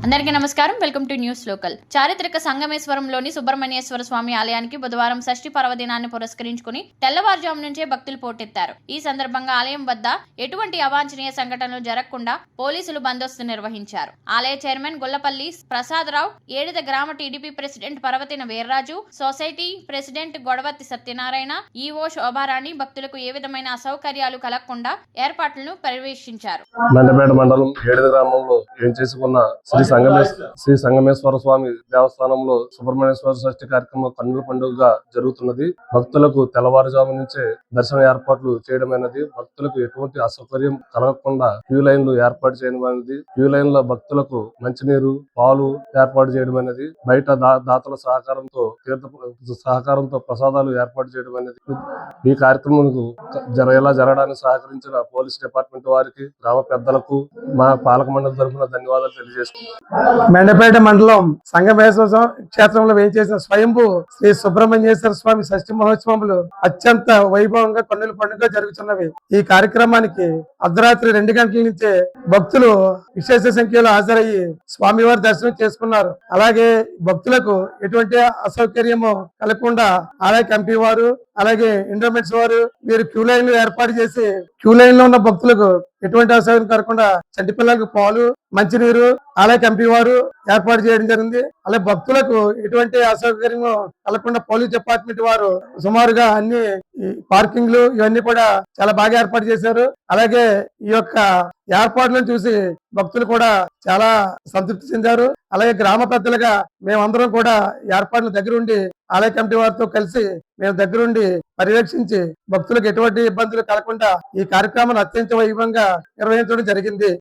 అందరికీ నమస్కారం. Welcome to news local. చారిత్రక సంగమేశ్వరంలోని సుబ్రహ్మణ్యేశ్వర స్వామి ఆలయానికి బుధవారం షష్ఠి పర్వదినాన్ని పురస్కరించుకుని తెల్లవారుజాము నుంచే భక్తులు పోటెత్తారు. ఈ సందర్భంగా ఆలయం వద్ద ఎటువంటి అవాంఛనీయ సంఘటనలు జరగకుండా పోలీసులు బందోబస్తు నిర్వహించారు. ఆలయ చైర్మన్ గొల్లపల్లి ప్రసాదరావు, ఏడిద గ్రామ TDP president Parvathina Veerraju, society president Godavarthi Satyanarayana, EO Shobharani భక్తులకు ఏ విధమైన అసౌకర్యాలు కలగకుండా ఏర్పాట్లను పర్యవేక్షించారు. మండపేట మండలం ఏడిద గ్రామంలో ఏం చేసుకున్న శ్రీ సంగమేశ్వర స్వామి దేవస్థానంలో సుబ్రహ్మణ్యేశ్వర షష్ఠి కార్యక్రమం కన్నుల పండుగగా జరుగుతున్నది. భక్తులకు తెల్లవారుజాము నుంచే దర్శన ఏర్పాట్లు చేయడమైనది. భక్తులకు ఎటువంటి అసౌకర్యం కలగకుండా క్యూ లైన్లు ఏర్పాటు చేయడమైనది. క్యూ లైన్ లో భక్తులకు మంచినీరు, పాలు ఏర్పాటు చేయడమైనది. బయట దాతల సహకారంతో ప్రసాదాలు ఏర్పాటు చేయడమైనది. ఈ కార్యక్రమంకు ఎలా జరగడానికి సహకరించిన పోలీస్ డిపార్ట్మెంట్ వారికి, గ్రామ పెద్దలకు మా పాలక మండలి తరఫున ధన్యవాదాలు తెలియజేస్తున్నాం. మెండపేట మండలం సంగమేశ్వర క్షేత్రంలో వేయించేసిన స్వయంభూ శ్రీ సుబ్రహ్మణ్యేశ్వర స్వామి షష్ఠి మహోత్సవములు అత్యంత వైభవంగా కన్నుల పండుగ జరుగుతున్నవి. ఈ కార్యక్రమానికి అర్ధరాత్రి 2 గంటల నుంచే భక్తులు విశేష సంఖ్యలో హాజరయ్యి స్వామివారి దర్శనం చేసుకున్నారు. అలాగే భక్తులకు ఎటువంటి అసౌకర్యము కలగకుండా ఆలయ కమిటీ వారు, అలాగే ఇంటర్మెంట్స్ వారు వీరు క్యూ లైన్లు ఏర్పాటు చేసి క్యూ లైన్ లో ఉన్న భక్తులకు ఎటువంటి అసౌకర్యం కలగకుండా చంటి పిల్లలకు పాలు, మంచినీరు ఆలయ కమిటీ వారు ఏర్పాటు చేయడం జరిగింది. అలాగే భక్తులకు ఎటువంటి అసౌకర్యం కలగకుండా పోలీస్ డిపార్ట్మెంట్ వారు సుమారుగా అన్ని పార్కింగ్లు ఇవన్నీ కూడా చాలా బాగా ఏర్పాటు చేశారు. అలాగే ఈ యొక్క ఏర్పాట్లను చూసి భక్తులు కూడా చాలా సంతృప్తి చెందారు. అలాగే గ్రామ పెద్దలుగా మేమందరం కూడా ఏర్పాట్ల దగ్గరుండి ఆలయ కమిటీ వారితో కలిసి మేము దగ్గరుండి పర్యవేక్షించి భక్తులకు ఎటువంటి ఇబ్బందులు కలగకుండా ఈ కార్యక్రమాన్ని అత్యంత వైభవంగా నిర్వహించడం జరిగింది.